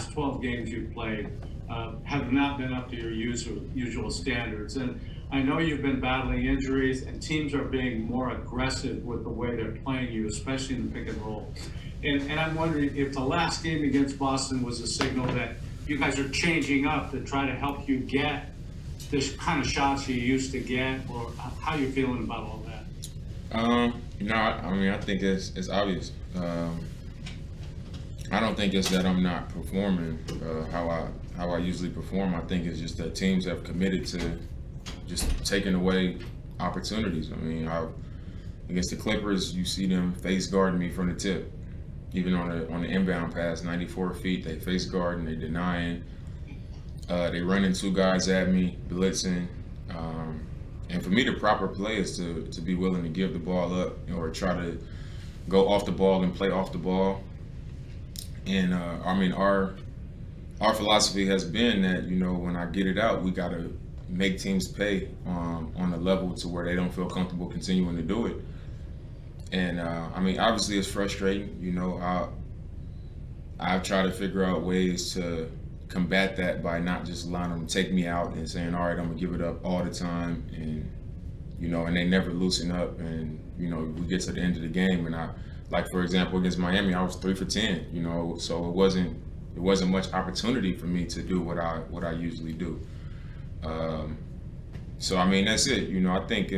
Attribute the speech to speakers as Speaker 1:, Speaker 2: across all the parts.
Speaker 1: last 12 games you've played have not been up to your usual standards. And I know you've been battling injuries, and teams are being more aggressive with the way they're playing you, especially in the pick and roll. And I'm wondering if the last game against Boston was a signal that you guys are changing up to try to help you get this kind of shots you used to get, or how you feeling about all that?
Speaker 2: I think it's obvious. I don't think it's that I'm not performing how I usually perform. I think it's just that teams have committed to just taking away opportunities. Against the Clippers, you see them face guarding me from the tip. Even on the inbound pass, 94 feet, they face guarding, they denying. They running two guys at me, blitzing. And for me, the proper play is to be willing to give the ball up or try to go off the ball and play off the ball. And our philosophy has been that, when I get it out, we got to make teams pay on a level to where they don't feel comfortable continuing to do it. And obviously it's frustrating. I've tried to figure out ways to combat that by not just allowing them to take me out and saying, all right, I'm gonna give it up all the time, and and they never loosen up, and we get to the end of the game, and for example, against Miami, I was 3 for 10, so it wasn't much opportunity for me to do what I usually do. That's it. I think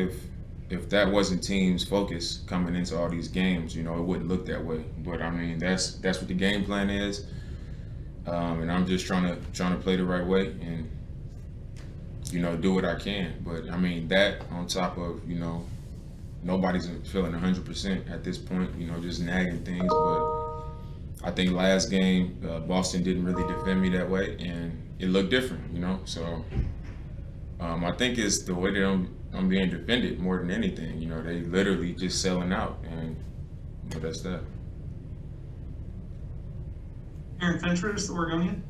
Speaker 2: if that wasn't teams' focus coming into all these games, it wouldn't look that way. But that's what the game plan is, and I'm just trying to play the right way and do what I can. But that on top of nobody's feeling 100% at this point, just nagging things. But I think last game Boston didn't really defend me that way, and it looked different, So I think it's the way that I'm being defended more than anything. They literally just selling out, and that's that.
Speaker 3: Aaron Fentress, Oregonian.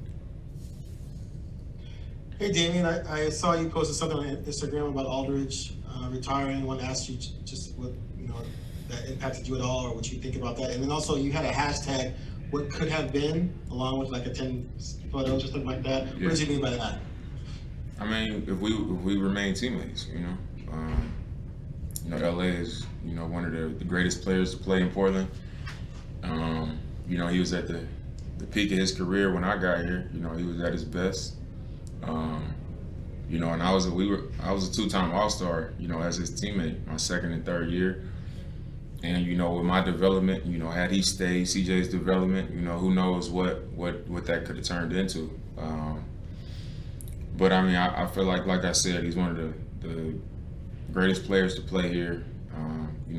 Speaker 4: Hey, Damian, I saw you posted something on Instagram about Aldridge retiring. I want to ask you just what, that impacted you at all, or what you think about that. And then also you had a hashtag, what could have been, along with like a 10 photos or something like that.
Speaker 2: Yeah.
Speaker 4: What did you mean by that?
Speaker 2: If we remain teammates, LA is, one of the greatest players to play in Portland. He was at the peak of his career when I got here. He was at his best. And I was a two-time All-Star, as his teammate, my second and third year. And with my development, had he stayed, CJ's development, who knows what that could have turned into. But I feel like I said, he's one of the greatest players to play here.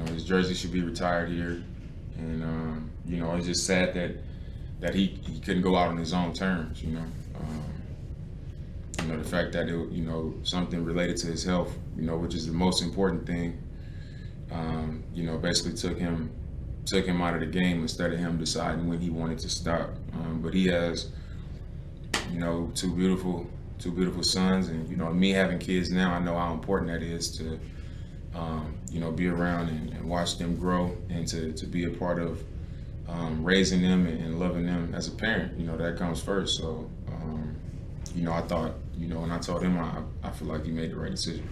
Speaker 2: His jersey should be retired here, and it's just sad that he couldn't go out on his own terms. The fact that it, something related to his health, which is the most important thing. Basically took him out of the game instead of him deciding when he wanted to stop. But he has, two beautiful sons, and me having kids now, I know how important that is to be around and watch them grow, and to be a part of raising them and loving them as a parent. That comes first. So I thought, when I told him, I feel like he made the right decision.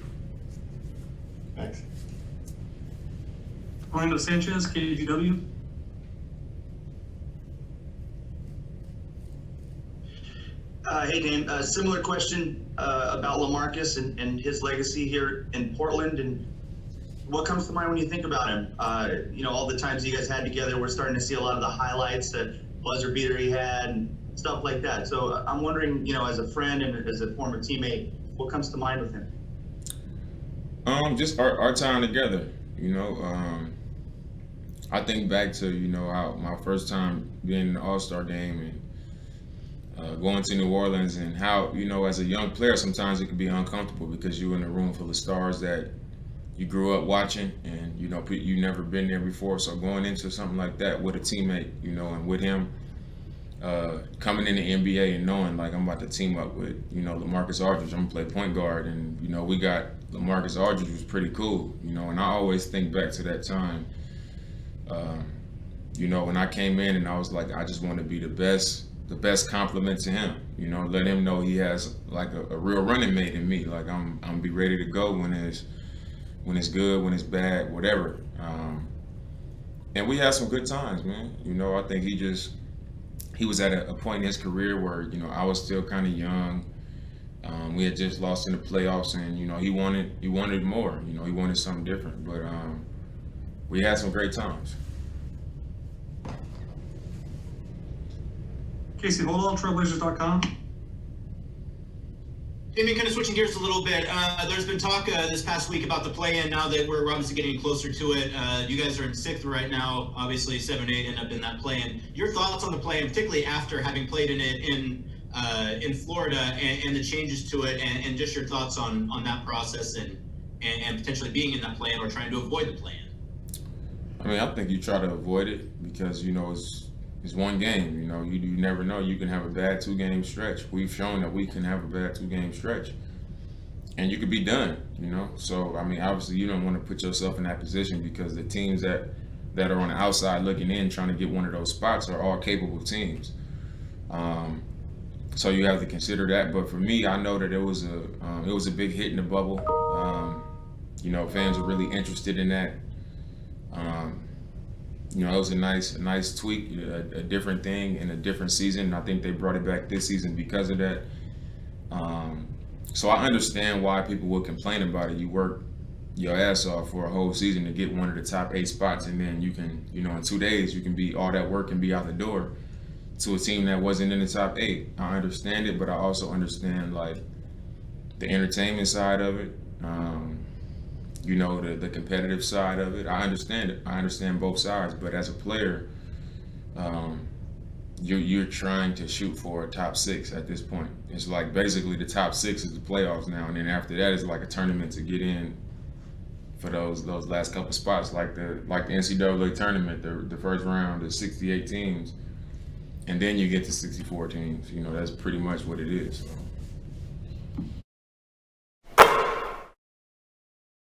Speaker 4: Thanks.
Speaker 3: Orlando Sanchez, KGW.
Speaker 5: Hey, Dan, similar question about LaMarcus and his legacy here in Portland, and what comes to mind when you think about him? All the times you guys had together, we're starting to see a lot of the highlights, that buzzer beater he had and stuff like that. So I'm wondering, as a friend and as a former teammate, what comes to mind with him?
Speaker 2: Just our time together, I think back to, how my first time being in the All-Star game and going to New Orleans, and how, as a young player, sometimes it can be uncomfortable because you're in a room full of stars that you grew up watching, and, you never been there before. So going into something like that with a teammate, and with him coming in the NBA and knowing, like, I'm about to team up with, LaMarcus Aldridge, I'm gonna play point guard, and, we got LaMarcus Aldridge was pretty cool, and I always think back to that time. When I came in and I was like, I just want to be the best the best compliment to him. You know, let him know he has like a real running mate in me. Like I'm be ready to go when it's good, when it's bad, whatever. And we had some good times, man. You know, I think he was at a point in his career where, you know, I was still kind of young. We had just lost in the playoffs, and you know, he wanted more. You know, he wanted something different. But we had some great times.
Speaker 3: Casey Holdall, Trailblazers.com.
Speaker 6: Damian, kind of switching gears a little bit. There's been talk this past week about the play-in. Now that we're obviously getting closer to it, you guys are in 6th right now. Obviously, 7-8 end up in that play-in. Your thoughts on the play-in, particularly after having played in it in Florida and the changes to it, and just your thoughts on that process and potentially being in that play-in or trying to avoid the play-in.
Speaker 2: I mean, I think you try to avoid it because, you know, it's one game. You know, you never know. You can have a bad 2-game stretch. We've shown that we can have a bad 2-game stretch, and you could be done. You know, so I mean, obviously, you don't want to put yourself in that position because the teams that are on the outside looking in, trying to get one of those spots, are all capable teams. So you have to consider that. But for me, I know that it was a big hit in the bubble. You know, fans are really interested in that. You know, it was a nice tweak, a different thing in a different season. I think they brought it back this season because of that. So I understand why people would complain about it. You work your ass off for a whole season to get one of the top 8 spots, and then you can, you know, in 2 days, you can be all that work and be out the door to a team that wasn't in the top 8. I understand it, but I also understand like the entertainment side of it. You know, the competitive side of it. I understand it. I understand both sides. But as a player, you're trying to shoot for a top 6 at this point. It's like basically the top 6 is the playoffs now, and then after that is like a tournament to get in for those last couple spots, like the NCAA tournament, the first round is 68 teams, and then you get to 64 teams. You know, that's pretty much what it is. So.